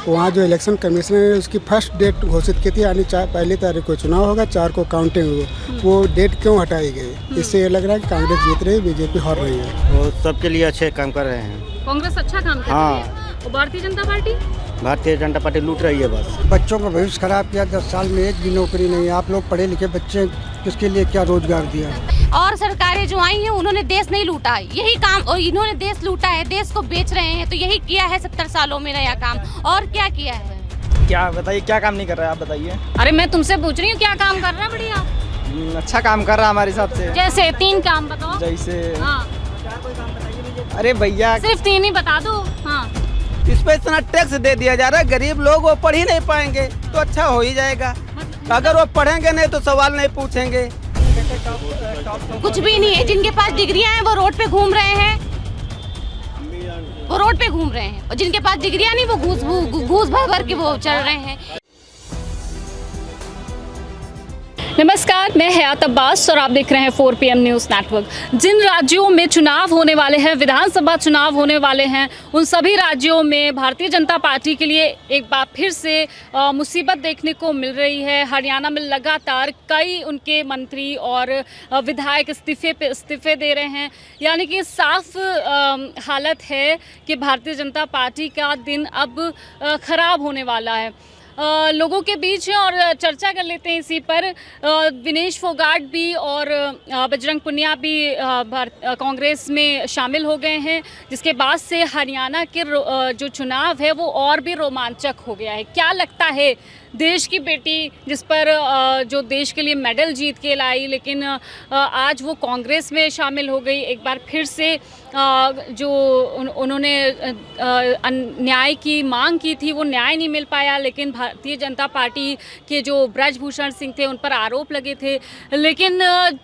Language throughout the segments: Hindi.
वहाँ जो इलेक्शन कमीशन ने उसकी फर्स्ट डेट घोषित की थी, यानी 1 तारीख को चुनाव होगा, 4 को काउंटिंग होगा। वो डेट क्यों हटाई गई? इससे ये लग रहा है कि कांग्रेस जीत रही है, बीजेपी हार रही है। वो सबके लिए अच्छे काम कर रहे हैं। कांग्रेस अच्छा काम कर रही है और भारतीय जनता पार्टी लूट रही है बस। बच्चों का भविष्य खराब किया, 10 साल में एक भी नौकरी नहीं। आप लोग पढ़े लिखे बच्चे, किसके लिए क्या रोजगार दिया? और सरकारें जो आई हैं उन्होंने देश नहीं लूटा है, यही काम, और इन्होंने देश लूटा है, देश को बेच रहे हैं। तो यही किया है 70 सालों में नया काम, और क्या किया है? क्या बताइए, क्या काम नहीं कर रहा है, आप बताइए। अरे मैं तुमसे पूछ रही हूँ क्या काम कर रहा है? बढ़िया अच्छा काम कर रहा है हमारे हिसाब से। जैसे 3 काम बताओ। जैसे हाँ, अरे भैया सिर्फ 3 ही बता दो। हाँ, इस पे इतना टैक्स दे दिया जा रहा है, गरीब लोग वो पढ़ ही नहीं पाएंगे तो अच्छा हो ही जाएगा। अगर वो पढ़ेंगे नहीं तो सवाल नहीं पूछेंगे। कुछ भी नहीं है। जिनके पास डिग्रियां हैं वो रोड पे घूम रहे हैं, और जिनके पास डिग्रियां नहीं वो घूस भर के वो चल रहे हैं। नमस्कार, मैं हयात अब्बास और आप देख रहे हैं 4 PM न्यूज़ नेटवर्क। जिन राज्यों में चुनाव होने वाले हैं, विधानसभा चुनाव होने वाले हैं, उन सभी राज्यों में भारतीय जनता पार्टी के लिए एक बार फिर से मुसीबत देखने को मिल रही है। हरियाणा में लगातार कई उनके मंत्री और विधायक इस्तीफे दे रहे हैं, यानी कि साफ हालत है कि भारतीय जनता पार्टी का दिन अब ख़राब होने वाला है। लोगों के बीच हैं और चर्चा कर लेते हैं इसी पर। विनेश फोगाट भी और बजरंग पुनिया भी कांग्रेस में शामिल हो गए हैं, जिसके बाद से हरियाणा के जो चुनाव है वो और भी रोमांचक हो गया है। क्या लगता है, देश की बेटी जिस पर जो देश के लिए मेडल जीत के लाई, लेकिन आज वो कांग्रेस में शामिल हो गई। एक बार फिर से जो उन्होंने न्याय की मांग की थी वो न्याय नहीं मिल पाया, लेकिन भारतीय जनता पार्टी के जो ब्रजभूषण सिंह थे उन पर आरोप लगे थे। लेकिन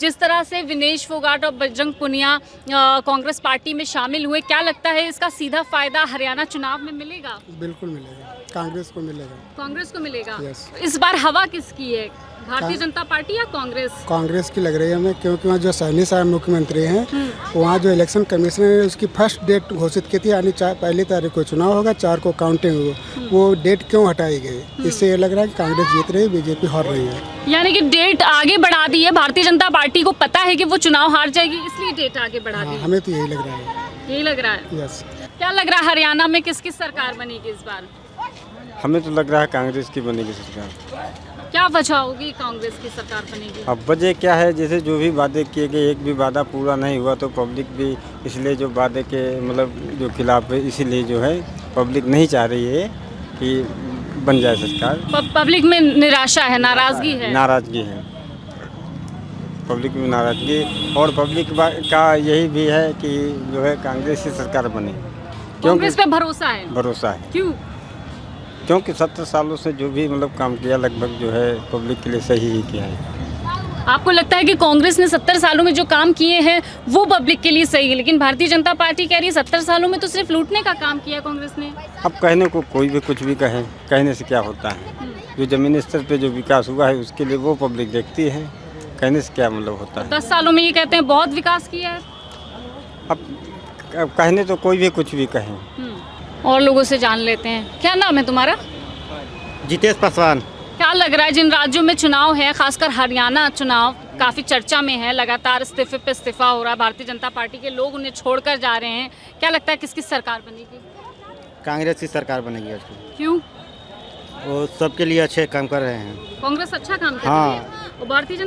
जिस तरह से विनेश फोगाट और बजरंग पुनिया कांग्रेस पार्टी में शामिल हुए, क्या लगता है इसका सीधा फायदा हरियाणा चुनाव में मिलेगा? बिल्कुल मिलेगा, कांग्रेस को मिलेगा। कांग्रेस को मिलेगा। यस। इस बार हवा किसकी है, भारतीय जनता पार्टी या कांग्रेस? कांग्रेस की लग रही है हमें, क्योंकि वहाँ जो सैनी साहब मुख्यमंत्री हैं, वहाँ जो इलेक्शन कमीशन ने उसकी फर्स्ट डेट घोषित की थी, यानी 1 तारीख को चुनाव होगा, 4 को काउंटिंग होगा। वो डेट क्यों हटाई गई? इससे ये लग रहा है कि कांग्रेस जीत रही है, बीजेपी हार रही है। यानी कि डेट आगे बढ़ा दी है। भारतीय जनता पार्टी को पता है कि वो चुनाव हार जाएगी, इसलिए डेट आगे बढ़ा दी। हमें तो यही लग रहा है। यही लग रहा है। यस। क्या लग रहा है हरियाणा में किसकी सरकार बनेगी इस बार? हमें तो लग रहा है कांग्रेस की बनेगी सरकार। क्या वजह होगी कांग्रेस की सरकार बनेगी? अब वजह क्या है, जैसे जो भी वादे किए गए, एक भी वादा पूरा नहीं हुआ, तो पब्लिक भी इसलिए जो वादे के मतलब जो खिलाफ है, इसीलिए जो है पब्लिक नहीं चाह रही है कि बन जाए सरकार। पब्लिक में निराशा है, नाराजगी है। नाराजगी है पब्लिक में, नाराजगी। और पब्लिक का यही भी है कि जो है कांग्रेस की सरकार बने। कांग्रेस पे भरोसा है? भरोसा है। क्यों? क्योंकि 70 सालों से जो भी मतलब काम किया, लगभग जो है पब्लिक के लिए सही ही किया है। आपको लगता है कि कांग्रेस ने 70 सालों में जो काम किए हैं वो पब्लिक के लिए सही है, लेकिन भारतीय जनता पार्टी कह रही है 70 सालों में तो सिर्फ लूटने का काम किया कांग्रेस ने? अब कहने को कोई भी कुछ भी कहे, कहने से क्या होता है। जो जमीनी स्तर पे जो विकास हुआ है उसके लिए वो पब्लिक देखती है, कहने से क्या मतलब होता है। 10 सालों में ये कहते हैं बहुत विकास किया है। अब कहने तो कोई भी कुछ भी कहे। और लोगों से जान लेते हैं। क्या नाम है तुम्हारा? जितेश पासवान। क्या लग रहा है, जिन राज्यों में चुनाव है, खासकर हरियाणा चुनाव काफ़ी चर्चा में है, लगातार इस्तीफे पे इस्तीफा हो रहा है, भारतीय जनता पार्टी के लोग उन्हें छोड़कर जा रहे हैं, क्या लगता है किसकी सरकार बनेगी? कांग्रेस की सरकार बनेगी। क्यों? वो सबके लिए अच्छे काम कर रहे हैं। कांग्रेस अच्छा काम कर रही है और भारतीय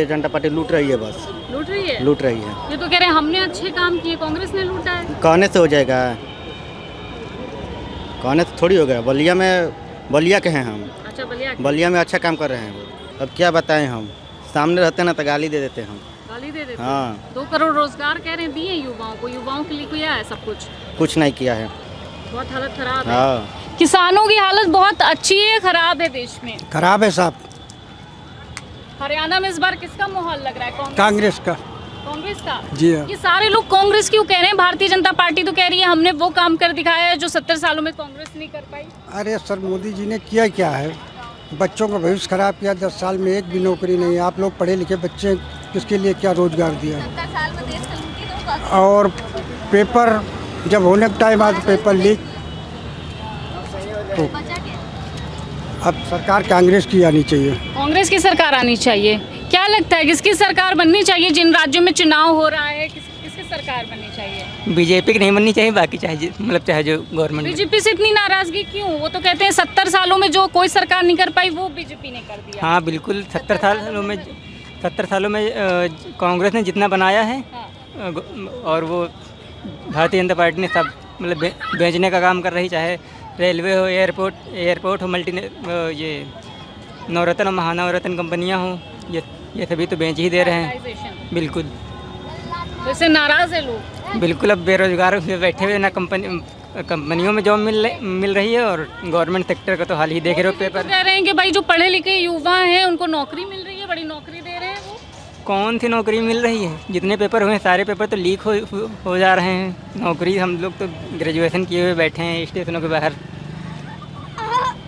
जनता पार्टी लूट रही है बस। लूट रही है। लूट रही है। ये तो कह रहे हैं हमने अच्छे काम किए, कांग्रेस ने लूटा है। कहने से हो जाएगा? कहने से थोड़ी हो गया। बलिया के हैं हम। अच्छा, बलिया में अच्छा काम कर रहे हैं वो। अब क्या बताएं, हम सामने रहते ना तो गाली दे देते हैं। गाली दे देते? हाँ। 2 करोड़ रोजगार कह रहे हैं दिए युवाओं को। युवाओं के लिए किया है सब कुछ नहीं किया है। बहुत हालत खराब है। हाँ। किसानों की हालत बहुत अच्छी है, खराब है देश में? खराब है साहब। हरियाणा में इस बार किसका माहौल लग रहा है? कांग्रेस का। कांग्रेस का? जी हाँ। ये सारे लोग कांग्रेस क्यों कह रहे हैं? भारतीय जनता पार्टी तो कह रही है हमने वो काम कर दिखाया है जो 70 सालों में कांग्रेस नहीं कर पाई। अरे सर, मोदी जी ने किया क्या है? बच्चों का भविष्य खराब किया, 10 साल में एक भी नौकरी नहीं। आप लोग पढ़े लिखे बच्चे, किसके लिए क्या रोजगार दिया? 70 साल में देश का लूटी तो और पेपर जब होने का टाइम आया तो पेपर लीक, तो बचा क्या? अब सरकार कांग्रेस की आनी चाहिए। कांग्रेस की सरकार आनी चाहिए। क्या लगता है किसकी सरकार बननी चाहिए? जिन राज्यों में चुनाव हो रहा है किसकी सरकार बननी चाहिए? बीजेपी की नहीं बननी चाहिए, बाकी चाहे जो गवर्नमेंट। बीजेपी से इतनी नाराजगी क्यों? वो तो कहते हैं 70 सालों में जो कोई सरकार नहीं कर पाई वो बीजेपी ने कर दिया। हाँ बिल्कुल, 70 सालों में कांग्रेस ने जितना बनाया है हाँ। और वो भारतीय जनता पार्टी ने सब मतलब बेचने का काम कर रही, चाहे रेलवे हो, एयरपोर्ट हो, ये नवरत्न और महानवरत्न कंपनियां हो, ये सभी तो बेच ही दे रहे हैं। बिल्कुल, वैसे नाराज है लोग। बिल्कुल। अब बेरोजगार बैठे हुए ना कंपनियों में जॉब मिल रही है, और गवर्नमेंट सेक्टर का तो हाल ही देख रहे हो पेपर। कह रहे हैं कि भाई जो पढ़े लिखे युवा हैं उनको नौकरी मिल रही है, बड़ी नौकरी दे रहे हैं वो। कौन सी नौकरी मिल रही है? जितने पेपर हुए सारे पेपर तो लीक हो जा रहे हैं। नौकरी हम लोग तो ग्रेजुएशन किए हुए बैठे हैं स्टेशनों के बाहर,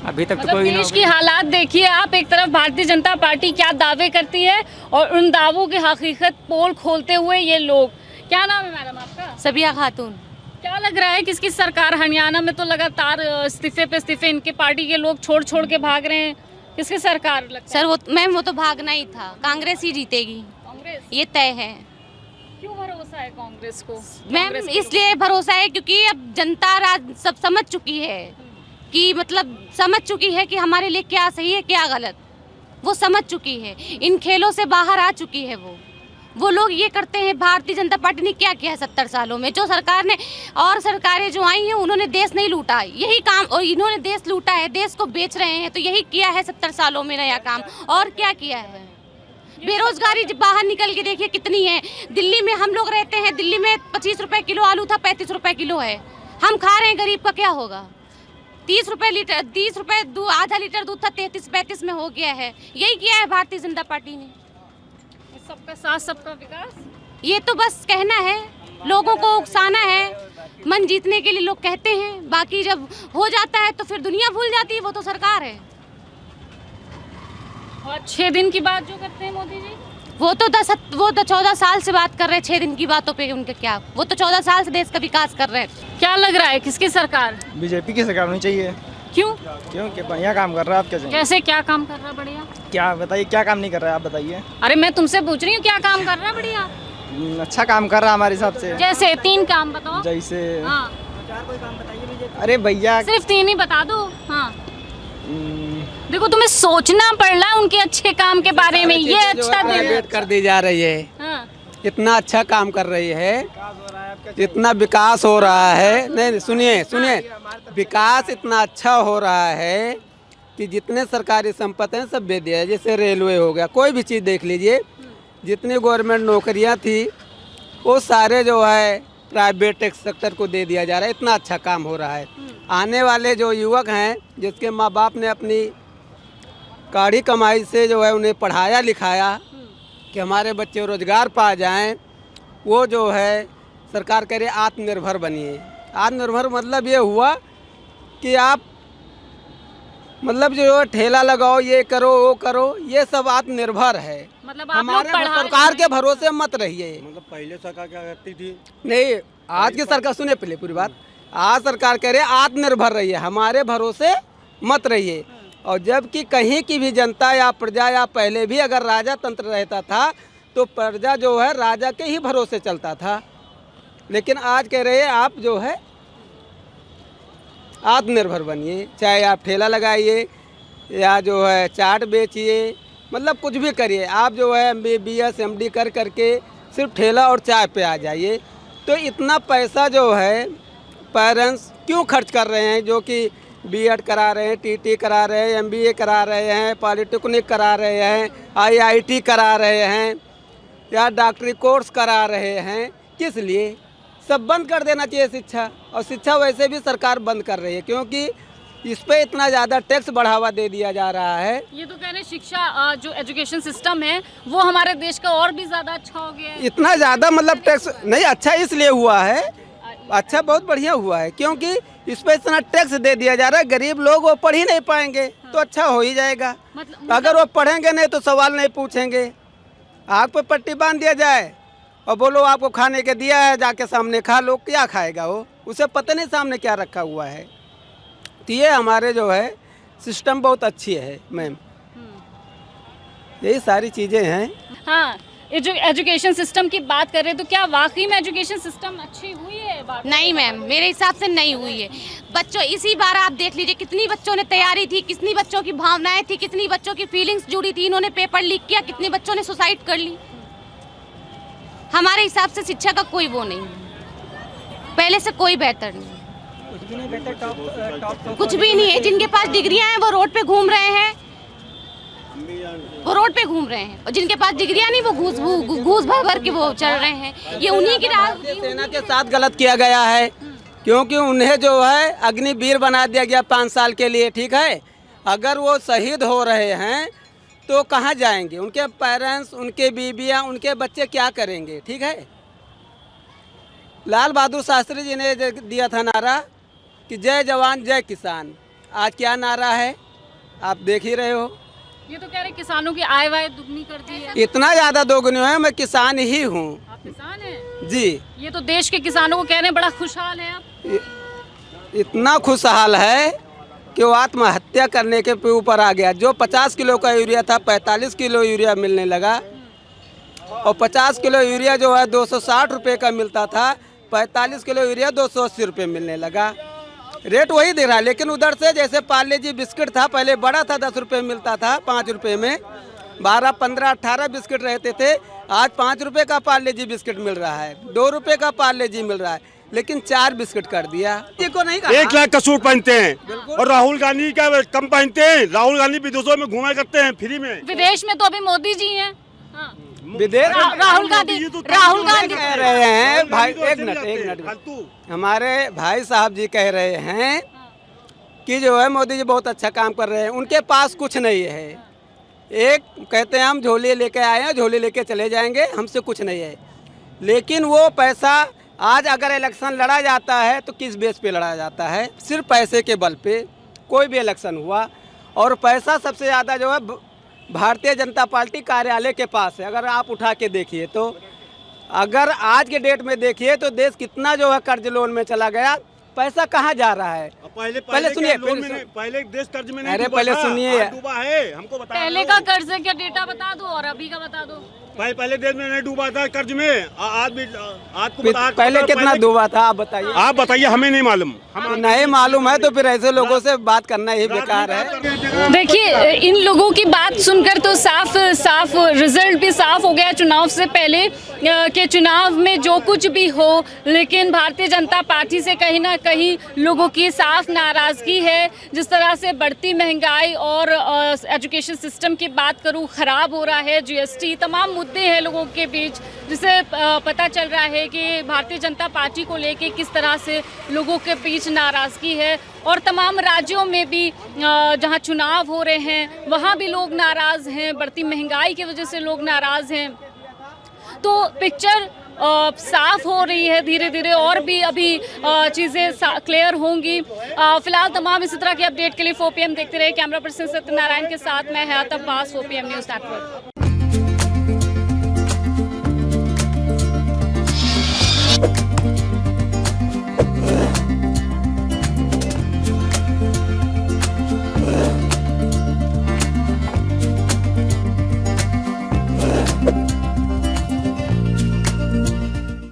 अभी तक तो मतलब कोई देश की हालात देखिए आप। एक तरफ भारतीय जनता पार्टी क्या दावे करती है और उन दावों की हकीकत पोल खोलते हुए ये लोग। क्या नाम है मैडम आपका? सबिया खातून। क्या लग रहा है किसकी सरकार? हरियाणा में तो लगातार इस्तीफे पे इस्तीफे इनके पार्टी के लोग छोड़ के भाग रहे हैं। किसकी सरकार लगता है? सर मैम वो तो भागना ही था, कांग्रेस ही जीतेगी, कांग्रेस? ये तय है। क्यों भरोसा है कांग्रेस को? मैम कांग्रेस को? इसलिए भरोसा है क्योंकि अब जनता राज सब समझ चुकी है कि मतलब समझ चुकी है कि हमारे लिए क्या सही है क्या गलत, वो समझ चुकी है। इन खेलों से बाहर आ चुकी है वो लोग ये करते हैं। भारतीय जनता पार्टी ने क्या किया है 70 सालों में? जो सरकार ने और सरकारें जो आई हैं उन्होंने देश नहीं लूटा, यही काम, और इन्होंने देश लूटा है, देश को बेच रहे हैं। तो यही किया है 70 सालों में नया काम, और क्या किया है? बेरोजगारी जब बाहर निकल के देखिए कितनी है। दिल्ली में हम लोग रहते हैं, दिल्ली में 25 रुपए किलो आलू था, 35 रुपए किलो है। हम खा रहे हैं, गरीब का क्या होगा? 30 रुपए लीटर, 30 रुपए आधा लीटर दूध था, 33-35 में हो गया है। यही किया है भारतीय जनता पार्टी ने। सबका साथ सबका विकास, ये तो बस कहना है, लोगों को उकसाना है, मन जीतने के लिए लोग कहते हैं। बाकी जब हो जाता है तो फिर दुनिया भूल जाती है, वो तो सरकार है। और 6 दिन की बात जो करते हैं मोदी जी, वो तो 14 साल से बात कर रहे हैं 6 दिन की बातों पे उनके क्या। वो तो 14 साल से देश का विकास कर रहे हैं। क्या लग रहा है किसकी सरकार? बीजेपी की सरकार होनी चाहिए। क्यों? क्योंकि बढ़िया काम कर रहा है। आप क्या चाहिए? कैसे क्या काम कर रहा है? बढ़िया। क्या बताइए, क्या काम नहीं कर रहा है आप बताइए। अरे मैं तुमसे पूछ रही हूँ क्या काम कर रहा है? बढ़िया। अच्छा काम कर रहा है हमारे हिसाब से। जैसे 3 काम बताओ। जैसे हाँ, अरे भैया सिर्फ 3 ही बता दो। हाँ देखो तुम्हें सोचना पड़ रहा है उनके अच्छे काम के बारे में। ये अच्छा दिन कर दी जा रही है, हाँ। इतना अच्छा काम कर रही है, इतना विकास हो रहा है। नहीं सुनिए, विकास इतना अच्छा हो रहा है कि जितने सरकारी संपत्ति हैं सब बेच दिया है। जैसे रेलवे हो गया, कोई भी चीज़ देख लीजिए, जितनी गवर्नमेंट नौकरियां थी वो सारे जो है प्राइवेट सेक्टर को दे दिया जा रहा है। इतना अच्छा काम हो रहा है। आने वाले जो युवक हैं, जिसके माँ बाप ने अपनी काढ़ी कमाई से जो है उन्हें पढ़ाया लिखाया कि हमारे बच्चे रोजगार पा जाएं, वो जो है सरकार कह रही है आत्मनिर्भर बनिए। आत्मनिर्भर मतलब ये हुआ कि आप मतलब जो ठेला लगाओ, ये करो वो करो, ये सब आत्मनिर्भर है। मतलब आप हमारे लोग पढ़ा सरकार के भरोसे मत रहिए। मतलब पहले सरकार क्या करती थी? नहीं, आज की सरकार, सुनिए पहले पूरी बात। आज सरकार कह रही है आत्मनिर्भर रहिए, हमारे भरोसे मत रहिए। और जबकि कहीं की भी जनता या प्रजा, या पहले भी अगर राजा तंत्र रहता था तो प्रजा जो है राजा के ही भरोसे चलता था। लेकिन आज कह रहे हैं आप जो है आत्मनिर्भर बनिए, चाहे आप ठेला लगाइए या जो है चाट बेचिए, मतलब कुछ भी करिए। आप जो है MBBS MD कर करके सिर्फ ठेला और चाय पे आ जाइए। तो इतना पैसा जो है पेरेंट्स क्यों खर्च कर रहे हैं? जो कि B.Ed करा रहे हैं, TT करा रहे हैं, MBA करा रहे हैं, पॉलिटेक्निक करा रहे हैं, IIT करा रहे हैं, या डॉक्टरी कोर्स करा रहे हैं। किस लिए? सब बंद कर देना चाहिए शिक्षा। और शिक्षा वैसे भी सरकार बंद कर रही है, क्योंकि इस पे इतना ज़्यादा टैक्स बढ़ावा दे दिया जा रहा है। ये तो कह रहे हैं शिक्षा जो एजुकेशन सिस्टम है वो हमारे देश का और भी ज़्यादा अच्छा हो गया है। इतना ज़्यादा मतलब टैक्स नहीं, अच्छा इसलिए हुआ है, अच्छा बहुत बढ़िया हुआ है, क्योंकि इस पे इतना टैक्स दे दिया जा रहा है। गरीब लोग वो पढ़ ही नहीं पाएंगे तो अच्छा हो ही जाएगा। अगर वो पढ़ेंगे नहीं तो सवाल नहीं पूछेंगे। आग पे पट्टी बांध दिया जाए और बोलो आपको खाने के दिया है, जाके सामने खा लो, क्या खाएगा वो? उसे पता नहीं सामने क्या रखा हुआ है। तो ये हमारे जो है सिस्टम बहुत अच्छी है मैम, यही सारी चीज़ें हैं। हाँ, एजुकेशन सिस्टम की बात कर रहे हैं तो क्या वाकई में एजुकेशन सिस्टम अच्छी हुई है? नहीं मैम, मेरे हिसाब से नहीं हुई है। बच्चों इसी बार आप देख लीजिए कितनी बच्चों ने तैयारी थी, कितनी बच्चों की भावनाएं थी, कितनी बच्चों की फीलिंग्स जुड़ी थी, इन्होंने पेपर लीक किया, कितने बच्चों ने सुसाइड कर ली। हमारे हिसाब से शिक्षा का कोई वो नहीं, पहले से कोई बेहतर नहीं, कुछ भी नहीं है। जिनके पास डिग्रियां हैं वो रोड पे घूम रहे हैं, और जिनके पास डिग्रियां नहीं वो घूस भर के वो चल रहे हैं। ये उन्हीं की सेना के साथ गलत किया गया है, क्योंकि उन्हें जो है अग्निवीर बना दिया गया 5 साल के लिए, ठीक है। अगर वो शहीद हो रहे हैं तो कहाँ जाएंगे? उनके पेरेंट्स, उनके बीबियाँ, उनके बच्चे क्या करेंगे? ठीक है। लाल बहादुर शास्त्री जी ने दिया था नारा कि जय जवान जय किसान, आज क्या नारा है आप देख ही रहे हो। ये तो कह रहे किसानों की आय वाय दुगनी कर दी है। इतना ज़्यादा दोगुनी है, मैं किसान ही हूँ। आप किसान हैं? जी। ये तो देश के किसानों को कह रहे हैं बड़ा खुशहाल है आप। इतना खुशहाल है कि वो आत्महत्या करने के ऊपर आ गया। जो 50 किलो का यूरिया था 45 किलो यूरिया मिलने लगा, और 50 किलो यूरिया जो है 260 रुपये का मिलता था, 45 किलो यूरिया 280 रुपये मिलने लगा। रेट वही दे रहा है, लेकिन उधर से जैसे पार्ले जी बिस्किट था, पहले बड़ा था 10 रुपये मिलता था, 5 रुपये में 12, 15, 18 बिस्किट रहते थे। आज 5 रुपये का पार्ले जी बिस्किट मिल रहा है, 2 रुपये का पार्ले जी मिल रहा है, लेकिन 4 बिस्किट कर दिया। ये को नहीं कहा 1 लाख का सूट पहनते हैं और राहुल गांधी का कम पहनते हैं। राहुल गांधी विदेशों में घुमा करते हैं फ्री में। विदेश में तो अभी मोदी जी हैं। हाँ। विदेश राहुल गांधी कह रहे हैं भाई, एक मिनट, हमारे भाई साहब जी कह रहे हैं कि जो है मोदी जी बहुत अच्छा काम कर रहे हैं, उनके पास कुछ नहीं है। एक कहते हैं हम झोले लेके आए हैं, झोले लेके चले जाएंगे, हमसे कुछ नहीं है। लेकिन वो पैसा आज अगर इलेक्शन लड़ा जाता है तो किस बेस पे लड़ा जाता है? सिर्फ पैसे के बल पे कोई भी इलेक्शन हुआ, और पैसा सबसे ज़्यादा जो है भारतीय जनता पार्टी कार्यालय के पास है। अगर आप उठा के देखिए तो, अगर आज के डेट में देखिए तो देश कितना जो है कर्ज लोन में चला गया, पैसा कहाँ जा रहा है? पहले सुनिए, पहले देश कर्ज में नहीं, अरे पहले सुनिए, डूबा है, हमको बताओ। पहले का कर्ज का डेटा बता दो और अभी का बता दो। भाई पहले देश में नहीं डूबा था कर्ज में, आज को बता। पहले कितना डूबा था आप बताइए। आप बताइए, हमें नहीं मालूम। नहीं मालूम है तो फिर ऐसे लोगों से बात करना ही बेकार है। देखिए, इन लोगों की बात सुनकर तो साफ रिजल्ट भी साफ हो गया चुनाव से पहले के चुनाव में जो कुछ भी हो, लेकिन भारतीय जनता पार्टी से कहीं ना कहीं लोगों की साफ नाराज़गी है। जिस तरह से बढ़ती महंगाई और एजुकेशन सिस्टम की बात करूं, ख़राब हो रहा है, जीएसटी, तमाम मुद्दे हैं लोगों के बीच, जिससे पता चल रहा है कि भारतीय जनता पार्टी को लेके किस तरह से लोगों के बीच नाराज़गी है। और तमाम राज्यों में भी जहां चुनाव हो रहे हैं वहां भी लोग नाराज़ हैं, बढ़ती महंगाई की वजह से लोग नाराज़ हैं। तो पिक्चर साफ हो रही है धीरे धीरे, और भी अभी चीज़ें क्लियर होंगी। फिलहाल तमाम इसी तरह के अपडेट के लिए 4PM देखते रहे। कैमरा पर्सन सत्यनारायण के साथ मैं हयात अब्बास, 4PM न्यूज़ नेटवर्क।